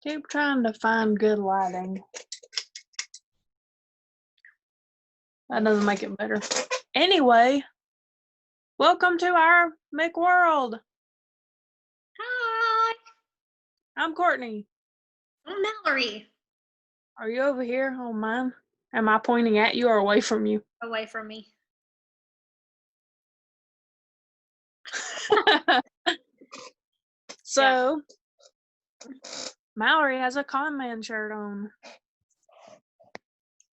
Keep trying to find good lighting. That doesn't make it better. Anyway, welcome to our McWorld. Hi, I'm Courtney. I'm Mallory. Are you over here on mine? Am I pointing at you or away from you? Away from me. So, Mallory has a Con Man shirt on.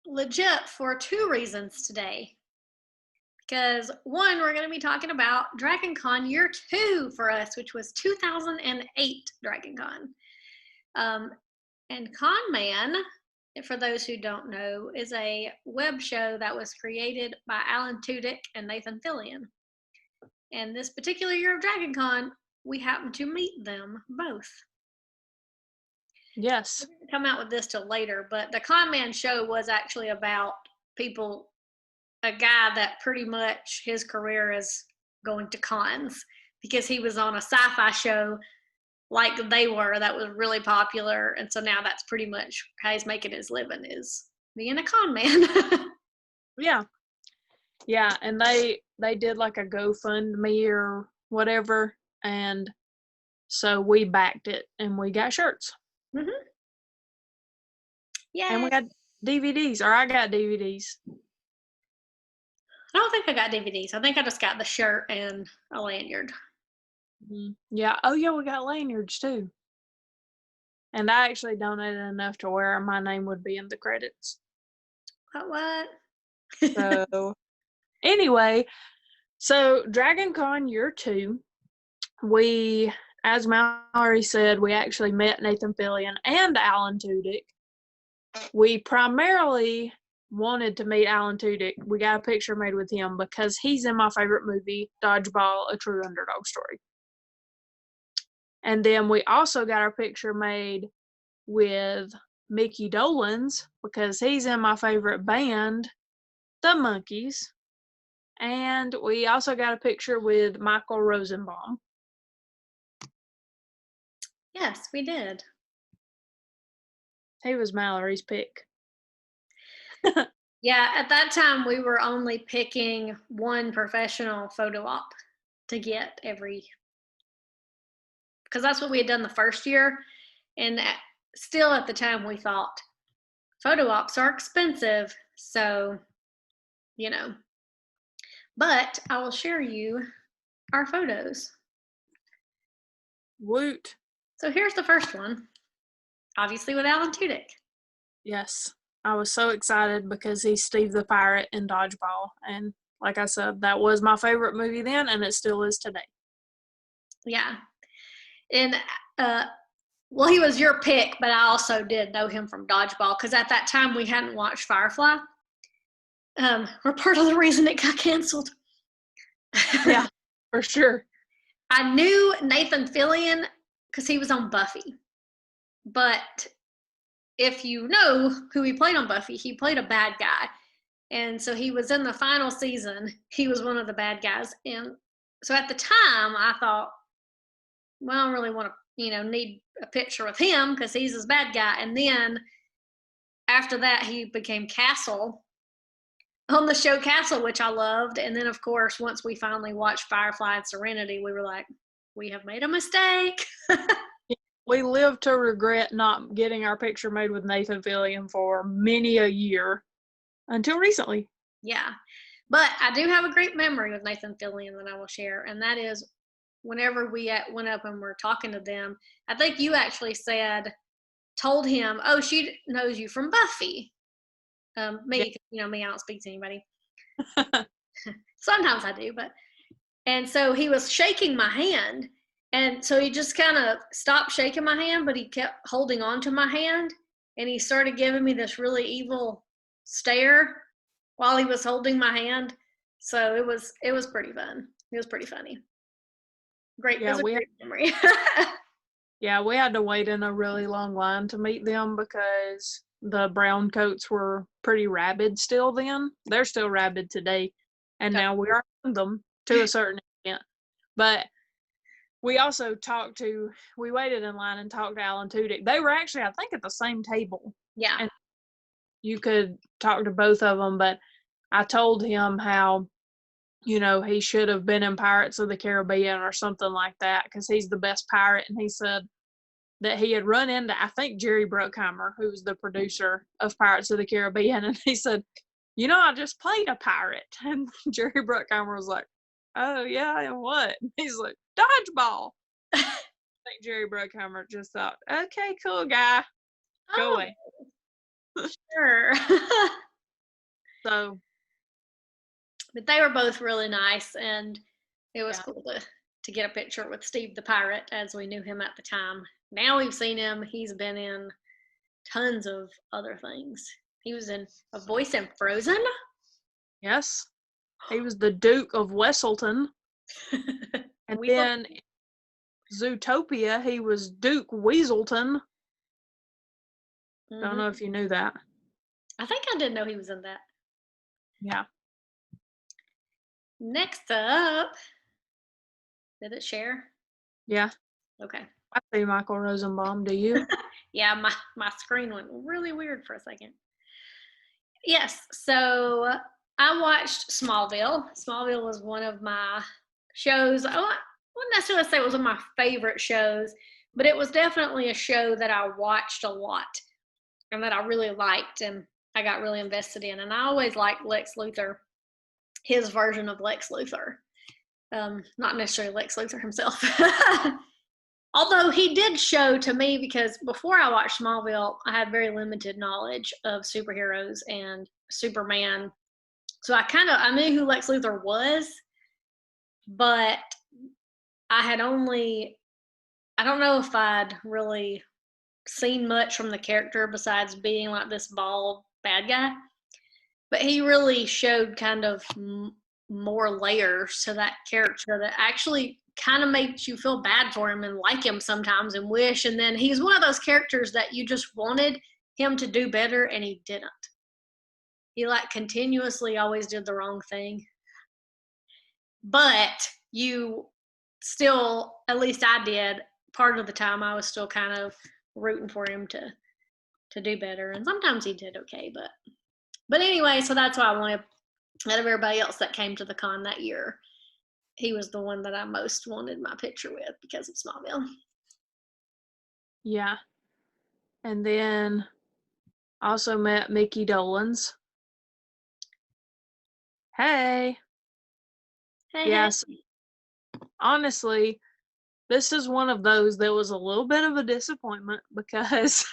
Legit for two reasons today. Because one, we're going to be talking about DragonCon Year 2 for us, which was 2008 DragonCon. And Con Man, for those who don't know, is a web show that was created by Alan Tudyk and Nathan Fillion. And this particular year of DragonCon, we happened to meet them both. Yes. We didn't come out with this till later, but the Con Man show was actually about people, a guy that pretty much his career is going to cons because he was on a sci-fi show like they were that was really popular, and so now that's pretty much how he's making his living, is being a con man. Yeah, and they did like a GoFundMe or whatever, and so we backed it and we got shirts. Mm-hmm. Yeah. And we got DVDs, or I got DVDs. I don't think I got DVDs. I think I just got the shirt and a lanyard. Yeah. Oh, yeah, we got lanyards too. And I actually donated enough to where my name would be in the credits. What? So, anyway, so DragonCon Year 2, we, as Mallory said, we actually met Nathan Fillion and Alan Tudyk. We primarily wanted to meet Alan Tudyk. We got a picture made with him because he's in my favorite movie, Dodgeball, A True Underdog Story. And then we also got our picture made with Mickey Dolan's because he's in my favorite band, The Monkees. And we also got a picture with Michael Rosenbaum. Yes, we did. He was Mallory's pick. Yeah, at that time we were only picking one professional photo op to get because that's what we had done the first year, and still at the time we thought photo ops are expensive, so but I will share you our photos. Woot. So here's the first one, obviously with Alan Tudyk. Yes, I was so excited because he's Steve the Pirate in Dodgeball, and like I said, that was my favorite movie then, and it still is today. Yeah. And well, he was your pick, but I also did know him from Dodgeball because at that time we hadn't watched Firefly. We're part of the reason it got canceled. Yeah, for sure. I knew Nathan Fillion because he was on Buffy. But if you know who he played on Buffy, he played a bad guy. And so he was in the final season. He was one of the bad guys. And so at the time, I thought, well, I don't really want to, need a picture with him because he's his bad guy. And then after that, he became Castle on the show Castle, which I loved. And then, of course, once we finally watched Firefly and Serenity, we were like, we have made a mistake. We live to regret not getting our picture made with Nathan Fillion for many a year until recently. Yeah. But I do have a great memory with Nathan Fillion that I will share, and that is whenever we went up and were talking to them, I think you actually told him, oh, she knows you from Buffy. Me, I don't speak to anybody. Sometimes I do, and so he was shaking my hand, and so he just kind of stopped shaking my hand, but he kept holding on to my hand, and he started giving me this really evil stare while he was holding my hand. So it was pretty fun. It was pretty funny. Great. Yeah, great memory. Yeah, we had to wait in a really long line to meet them because the brown coats were pretty rabid still then. They're still rabid today. And now we are on them to a certain extent. But we also we waited in line and talked to Alan Tudyk. They were actually, I think, at the same table. Yeah. And you could talk to both of them, but I told him how, he should have been in Pirates of the Caribbean or something like that because he's the best pirate. And he said that he had run into, I think, Jerry Bruckheimer, who was the producer of Pirates of the Caribbean. And he said, I just played a pirate. And Jerry Bruckheimer was like, oh, yeah, and what? And he's like, dodgeball. I think Jerry Bruckheimer just thought, okay, cool guy. Go away. Sure. So. But they were both really nice, and it was cool to get a picture with Steve the Pirate as we knew him at the time. Now we've seen him. He's been in tons of other things. He was in a voice in Frozen. Yes. He was the Duke of Wesselton. And then Zootopia, he was Duke Weaselton. Don't know if you knew that. I think I did know he was in that. Yeah. Next up, did it share? Yeah. Okay. I see Michael Rosenbaum. Do you? Yeah, my screen went really weird for a second. Yes, so I watched Smallville. Smallville was one of my shows. I wouldn't necessarily say it was one of my favorite shows, but it was definitely a show that I watched a lot and that I really liked and I got really invested in. And I always liked Lex Luthor, his version of Lex Luthor. Not necessarily Lex Luthor himself. Although he did show to me, because before I watched Smallville, I had very limited knowledge of superheroes and Superman. So I knew who Lex Luthor was, but I don't know if I'd really seen much from the character besides being like this bald bad guy. But he really showed kind of more layers to that character that actually kind of makes you feel bad for him and like him sometimes and wish. And then he's one of those characters that you just wanted him to do better and he didn't. He continuously always did the wrong thing. But you still, at least I did, part of the time I was still kind of rooting for him to do better. And sometimes he did okay, but anyway, so that's why I wanted, out of everybody else that came to the con that year, he was the one that I most wanted my picture with because of Smallville. Yeah. And then also met Mickey Dolans. Hey. Yes. Hey. Honestly, this is one of those that was a little bit of a disappointment because,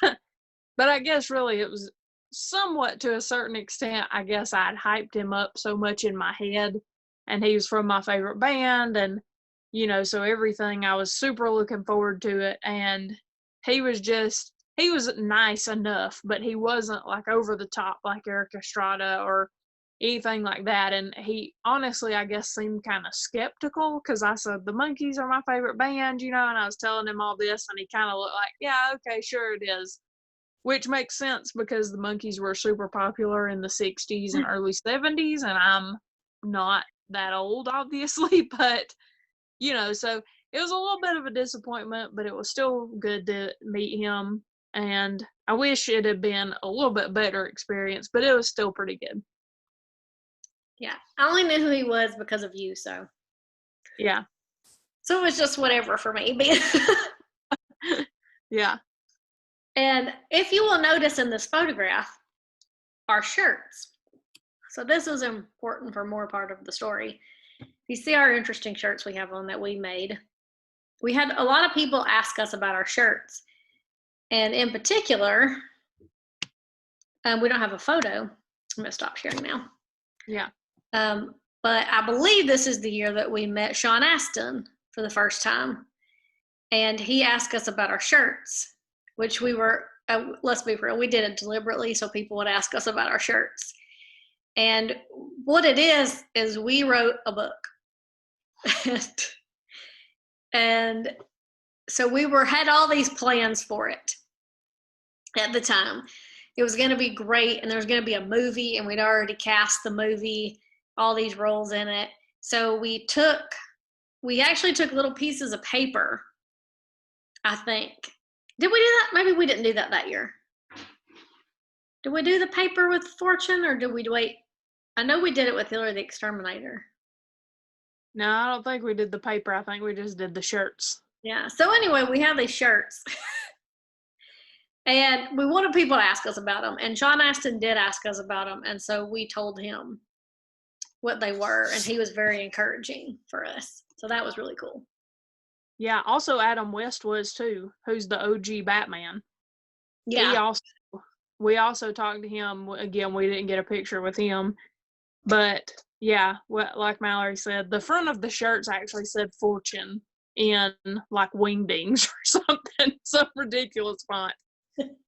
but I guess really it was somewhat to a certain extent, I guess I'd hyped him up so much in my head and he was from my favorite band and, so everything, I was super looking forward to it. And he was nice enough, but he wasn't like over the top like Eric Estrada or anything like that. And he honestly, I guess, seemed kind of skeptical because I said, the Monkees are my favorite band, and I was telling him all this and he kind of looked like, yeah, okay, sure it is. Which makes sense because the Monkees were super popular in the 60s and early 70s, and I'm not that old, obviously, but, so it was a little bit of a disappointment, but it was still good to meet him, and I wish it had been a little bit better experience, but it was still pretty good. Yeah, I only knew who he was because of you, so. Yeah. So it was just whatever for me. Yeah. And if you will notice in this photograph, our shirts. So this was important for more part of the story. You see our interesting shirts we have on that we made. We had a lot of people ask us about our shirts. And in particular, we don't have a photo. I'm going to stop sharing now. Yeah. But I believe this is the year that we met Sean Aston for the first time. And he asked us about our shirts, which we were, let's be real, we did it deliberately so people would ask us about our shirts. And what it is we wrote a book. And so we had all these plans for it at the time. It was going to be great, and there was going to be a movie, and we'd already cast the movie, all these roles in it. So we took we actually took little pieces of paper, I think. Did we do that? Maybe we didn't do that year. Did we do the paper with Fortune, or did we wait? I know we did it with Hillary the Exterminator. No, I don't think we did the paper. I think we just did the shirts. Yeah. So anyway, we have these shirts. And we wanted people to ask us about them. And Sean Aston did ask us about them. And so we told him what they were. And he was very encouraging for us. So that was really cool. Yeah. Also, Adam West was too, who's the OG Batman. Yeah. We also talked to him. Again, we didn't get a picture with him. But yeah, like Mallory said, the front of the shirts actually said Fortune in like wingdings or something, some ridiculous font.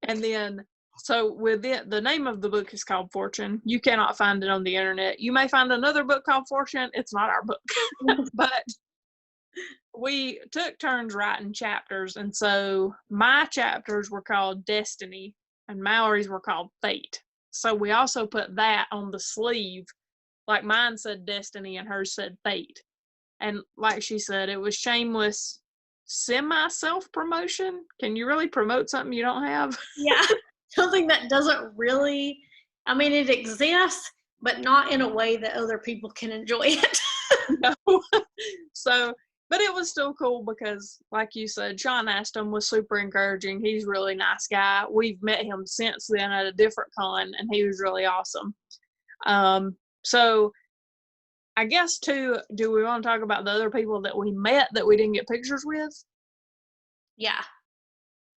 And then, so with it, the name of the book is called Fortune. You cannot find it on the internet. You may find another book called Fortune. It's not our book. But we took turns writing chapters. And so my chapters were called Destiny and Mallory's were called Fate. So we also put that on the sleeve. Like mine said Destiny and hers said Fate. And like she said, it was shameless semi-self-promotion. Can you really promote something you don't have? Yeah. Something that doesn't really, I mean, it exists, but not in a way that other people can enjoy it. No. So, but it was still cool because, like you said, Sean Aston was super encouraging. He's a really nice guy. We've met him since then at a different con, and he was really awesome. So I guess too, do we want to talk about the other people that we met that we didn't get pictures with? Yeah.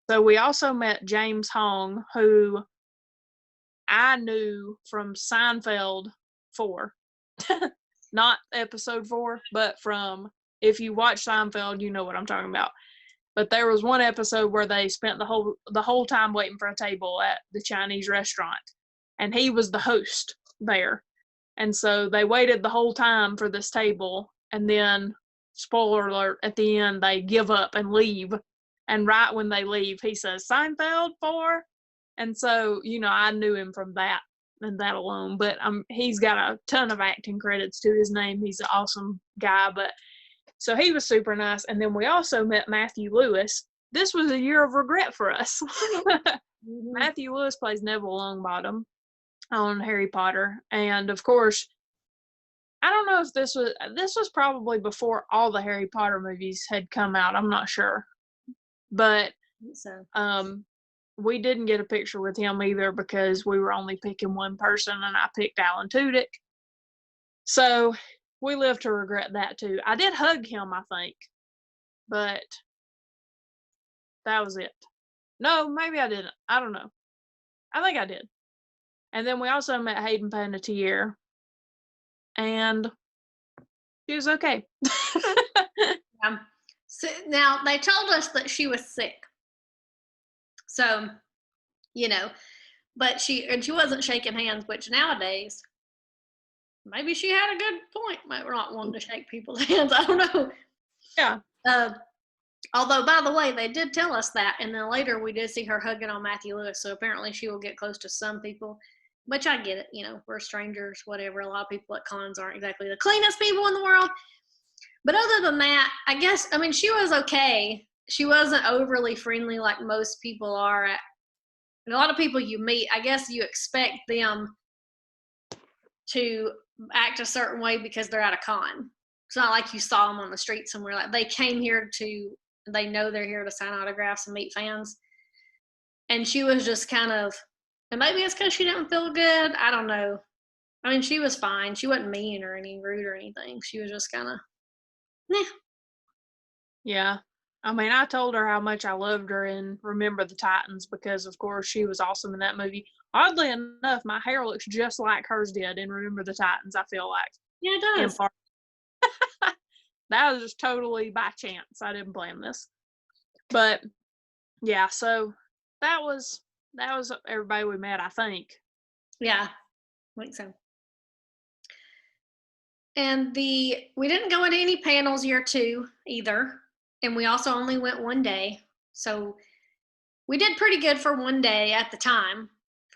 So we also met James Hong, who I knew from Seinfeld 4. Not episode 4, but from, if you watch Seinfeld, you know what I'm talking about. But there was one episode where they spent the whole time waiting for a table at the Chinese restaurant, and he was the host there. And so they waited the whole time for this table, and then, spoiler alert, at the end, they give up and leave. And right when they leave, he says, Seinfeld 4? And so, I knew him from that and that alone. But he's got a ton of acting credits to his name. He's an awesome guy. But so he was super nice. And then we also met Matthew Lewis. This was a year of regret for us. Mm-hmm. Matthew Lewis plays Neville Longbottom on Harry Potter. And of course, I don't know if this was probably before all the Harry Potter movies had come out. I'm not sure. But we didn't get a picture with him either because we were only picking one person, and I picked Alan Tudyk. So we live to regret that too. I did hug him, I think, but that was it. No, maybe I didn't. I don't know. I think I did. And then we also met Hayden Panettiere, and she was okay. So now they told us that she was sick. So, but she wasn't shaking hands, which nowadays, maybe she had a good point. Might not wanting to shake people's hands. I don't know. Yeah. Although, by the way, they did tell us that, and then later we did see her hugging on Matthew Lewis. So apparently she will get close to some people, which I get it. We're strangers, whatever. A lot of people at cons aren't exactly the cleanest people in the world. But other than that, she was okay. She wasn't overly friendly like most people are. A lot of people you meet, I guess you expect them to act a certain way because they're at a con. It's not like you saw them on the street somewhere. Like they came here they know they're here to sign autographs and meet fans. And she was just kind of, and maybe it's because she didn't feel good. I don't know. She was fine. She wasn't mean or any rude or anything. She was just kind of, nah. Yeah. I told her how much I loved her in Remember the Titans because, of course, she was awesome in that movie. Oddly enough, my hair looks just like hers did in Remember the Titans, I feel like. Yeah, it does. That was just totally by chance. I didn't plan this. But, yeah, so that was everybody we met, I think. Yeah, I think so. And we didn't go into any panels year 2 either. And we also only went one day. So we did pretty good for one day at the time,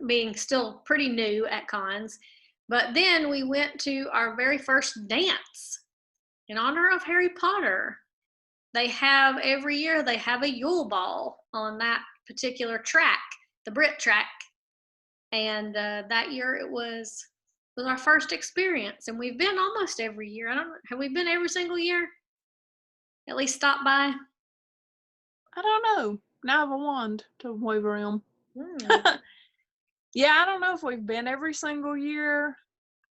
being still pretty new at cons. But then we went to our very first dance. in honor of Harry Potter, they have every year they have a Yule Ball on that particular track, the Brit track, and that year it was our first experience, and we've been almost every year. I don't know, have we been every single year? At least stop by. I don't know. Now I have a wand to wave around. Mm. Yeah, I don't know if we've been every single year.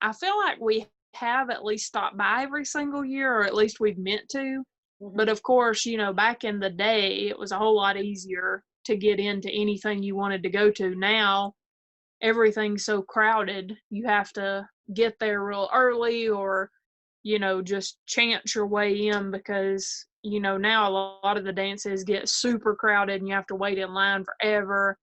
I feel like we have at least stopped by every single year, or at least we've meant to. But of course, back in the day, it was a whole lot easier to get into anything you wanted to go to. Now, everything's so crowded, you have to get there real early or, just chance your way in because, now a lot of the dances get super crowded and you have to wait in line forever.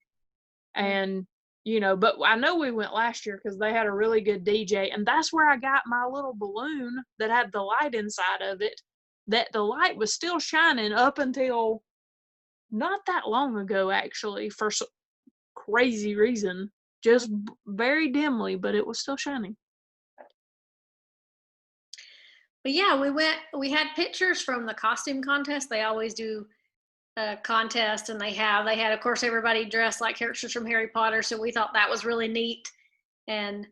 And, but I know we went last year because they had a really good DJ, and that's where I got my little balloon that had the light inside of it, that the light was still shining up until not that long ago, actually, for some crazy reason. Just very dimly, but it was still shining. But yeah, we had pictures from the costume contest. They always do a contest, and they had, of course, everybody dressed like characters from Harry Potter. So we thought that was really neat. And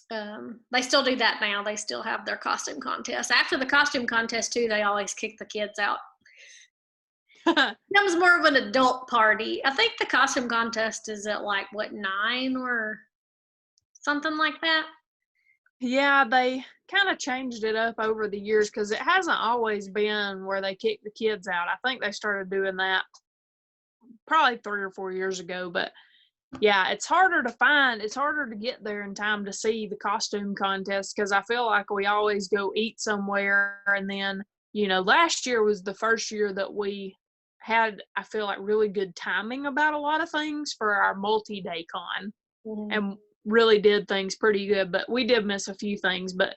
they still do that now. They still have their costume contest. After the costume contest too, they always kick the kids out. That was more of an adult party. I think the costume contest is at 9 or something like that. Yeah, they kind of changed it up over the years because it hasn't always been where they kick the kids out. I think they started doing that probably 3 or 4 years ago, but yeah, it's harder to find. It's harder to get there in time to see the costume contest because I feel like we always go eat somewhere. And then, last year was the first year that we had, I feel like, really good timing about a lot of things for our multi-day con and really did things pretty good. But we did miss a few things. But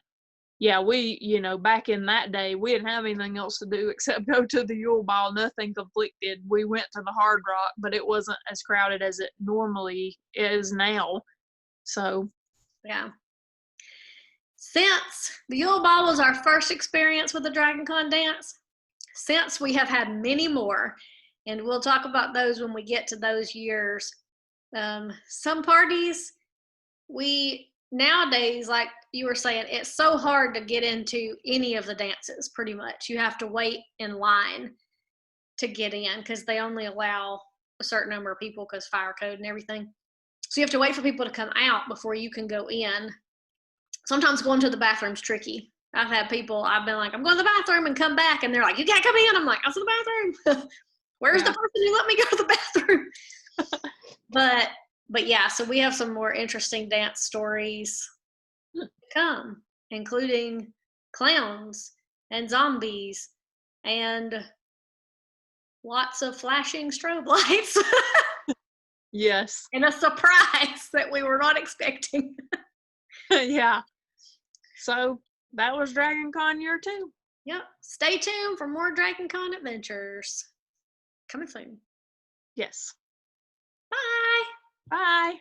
yeah, we, back in that day, we didn't have anything else to do except go to the Yule Ball. Nothing conflicted. We went to the Hard Rock, but it wasn't as crowded as it normally is now. So, yeah. Since the Yule Ball was our first experience with the DragonCon dance, since we have had many more, and we'll talk about those when we get to those years. Some parties, nowadays, like you were saying, it's so hard to get into any of the dances, pretty much. You have to wait in line to get in because they only allow a certain number of people because fire code and everything. So you have to wait for people to come out before you can go in. Sometimes going to the bathroom's tricky. I've been like, I'm going to the bathroom and come back, and they're like, you can't come in. I'm like, I was in the bathroom. Where's the person who let me go to the bathroom? But yeah, so we have some more interesting dance stories to come, including clowns and zombies and lots of flashing strobe lights. yes. And a surprise that we were not expecting. Yeah. So that was DragonCon Year 2. Yep. Stay tuned for more DragonCon adventures. Coming soon. Yes. Bye. Bye.